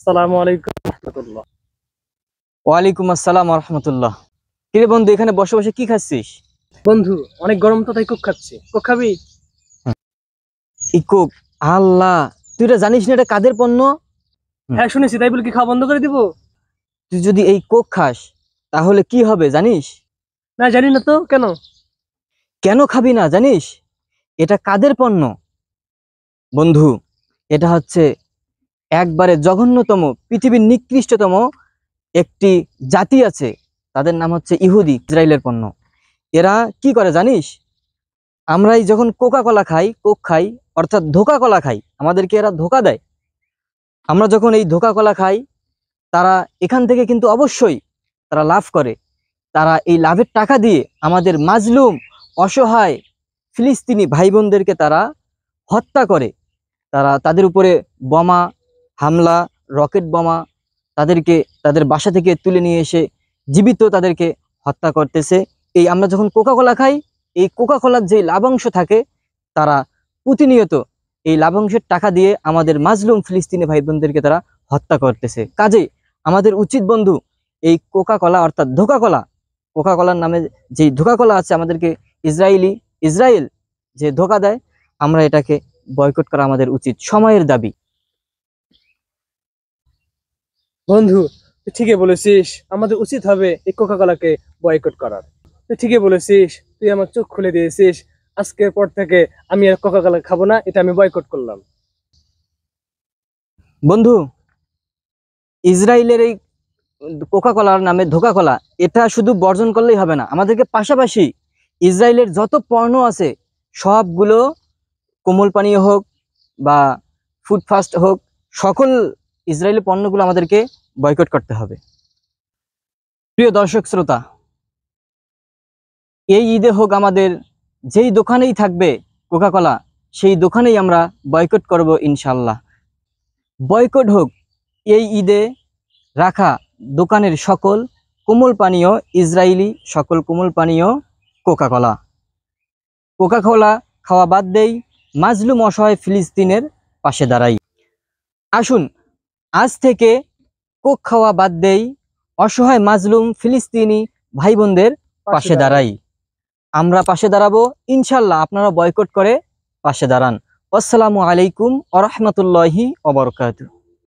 আসসালামু আলাইকুম রাহমাতুল্লাহ। ওয়ালাইকুম আসসালাম রাহমাতুল্লাহ। কিরে বন্ধু, এখানে বসে বসে কি খাচ্ছিস? বন্ধু, অনেক গরম তো তাই কোক খাচ্ছি। কোক খাবি? এই কোক? আল্লাহ, তুই এটা জানিস না এটা কাদের পণ্য? হ্যাঁ শুনেছি, তাই বলে কি খাওয়া বন্ধ করে দিব? তুই যদি এই কোক খাস তাহলে কি হবে জানিস? না, জানি না তো, কেন? কেন খাবি না জানিস? এটা কাদের পণ্য বন্ধু? এটা হচ্ছে একবারে জঘন্যতম, পৃথিবীর নিকৃষ্টতম একটি জাতি আছে, তাদের নাম হচ্ছে ইহুদি, ইসরায়েলের পণ্য। এরা কি করে জানিস? আমরাই যখন কোকা কোলা খাই, কোক খাই, অর্থাৎ ধোকা কলা খাই, আমাদেরকে এরা ধোকা দেয়। আমরা যখন এই ধোকা কলা খাই, তারা এখান থেকে কিন্তু অবশ্যই তারা লাভ করে। তারা এই লাভের টাকা দিয়ে আমাদের মাজলুম, অসহায় ফিলিস্তিনি ভাই বোনদেরকে তারা হত্যা করে। তারা তাদের উপরে বোমা হামলা, রকেট বোমা, তাদেরকে তাদের বাসা থেকে তুলে নিয়ে এসে জীবিত তাদেরকে হত্যা করতেছে। এই আমরা যখন কোকা কোলা খাই, এই কোকা কোলার যে লাভাংশ থাকে, তারা প্রতিনিয়ত এই লাভাংশের টাকা দিয়ে আমাদের মাজলুম ফিলিস্তিনি ভাই বোনদেরকে তারা হত্যা করতেছে। কাজেই আমাদের উচিত বন্ধু, এই কোকা কোলা অর্থাৎ ধোকা কোলা, কোকা কোলার নামে যে ধোকা কোলা আছে, আমাদেরকে ইসরায়েল যে ধোকা দেয়, আমরা এটাকে বয়কট করা আমাদের উচিত, সময়ের দাবি। বন্ধু, তুই ঠিকই বলেছিস, আমাদের উচিত হবে এই কোকা কোলাকে বয়কট করার। তুই ঠিকই বলেছিস, তুই আমার চোখ খুলে দিয়েছিস। আজকের পর থেকে আমি আর কোকা কোলা খাবো না, এটা আমি বয়কট করলাম। বন্ধু, ইসরায়েলের এই কোকা কোলার নামে ধোকা কোলা, এটা শুধু বর্জন করলেই হবে না, আমাদেরকে পাশাপাশি ইসরায়েলের যত পণ্য আছে সবগুলো, কোমল পানীয় হোক বা ফুড ফাস্ট হোক, সকল ইসরায়েলি পণ্যগুলো আমাদেরকে বয়কট করতে হবে। প্রিয় দর্শক শ্রোতা, এই ঈদে হোক আমাদের যেই দোকানেই থাকবে কোকা কোলা, সেই দোকানেই আমরা বয়কট করব ইনশাল্লাহ। বয়কট হোক এই ঈদে রাখা দোকানের সকল কোমল পানীয়, ইসরায়েলি সকল কোমল পানীয় কোকা কোলা। কোকা কোলা খাওয়া বাদ দেই, মাজলুম অসহায় ফিলিস্তিনের পাশে দাঁড়াই। আসুন আজ থেকে কোক খাওয়া বাদ দেই, অসহায় মাজলুম ফিলিস্তিনি ভাই বোনদের পাশে দাঁড়াই। আমরা পাশে দাঁড়াবো ইনশাল্লাহ, আপনারা বয়কট করে পাশে দাঁড়ান। আসসালামু আলাইকুম ওয়া রাহমাতুল্লাহি ওয়া বারাকাতুহু।